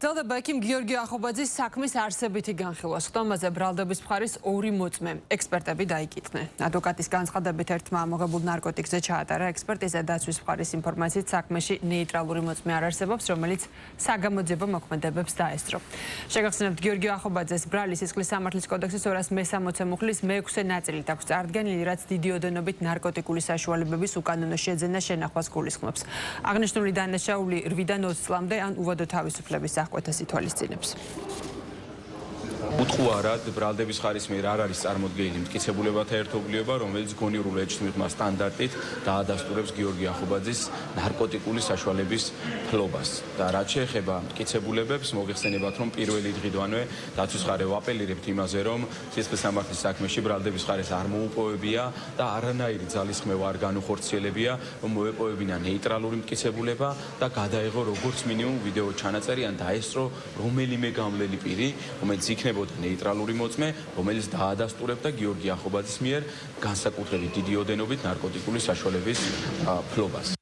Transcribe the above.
გრძელდება ექიმ გიორგი ახობაძის საქმის არსებითი განხილვა. ხტომაზე ბრალდების მხარის ორი მოწმე ექსპერტები დაიკიდნენ. ადვოკატის განცხადებით ერთმა ამოღებულ ნარკოტიკზე ჩაატარა ექსპერტიზა დაცვის მხარის ინფორმაციით საქმეში ნეიტრალური მოწმე არ არსებობს, რომელიც საგამოძიებო მოქმედებებს დაესწრო. შეგახსენებთ, გიორგი ახობაძეს ბრალი სისხლის სამართლის კოდექსის 260 მუხლის მე-6 ნაწილით აქვს წარდგენილი, რაც დიდი ოდენობით ნარკოტიკული საშუალებების უკანონო შეძენა შენახვას გულისხმობს. აღნიშნული დანაშაული 8-დან 20 წლამდე ან უვადო თავისუფლების აღკვეთას ითვალისწინებს. უთხოვარად ბრალდების მხარის მიერ არ არის წარმოდგენილი მტკიცებულებათა ერთობლიობა, რომელიც გონივრულ ეჭვმიტყმა სტანდარტით დაადასტურებს გიორგი ახობაძის ნარკოტიკული საშუალების ფლობას. და რაც შეეხება მტკიცებულებებს, მოგეხსენებათ, რომ პირველი დღიდანვე დაცვის მხარე ვაპელირებთ იმაზე, რომ სისხლის სამართლის საქმეში ბრალდების მხარეს არ მოუპოვებია და არანაირი ძალისხმევა არ განუხორციელებია, რომ მოეპოვებინა ნეიტრალური მტკიცებულება და გადაეღო როგორც მინიმუმ ვიდეო ჩანაწერი ან დაესწრო რომელიმე გამლელი პირი, რომელიც იქნებოდა ნეიტრალური მოწმე, რომელიც დაადასტურებდა გიორგი ახობაძის მიერ განსაკუთრებით დიდი ოდენობით ნარკოტიკული საშუალების ფლობას.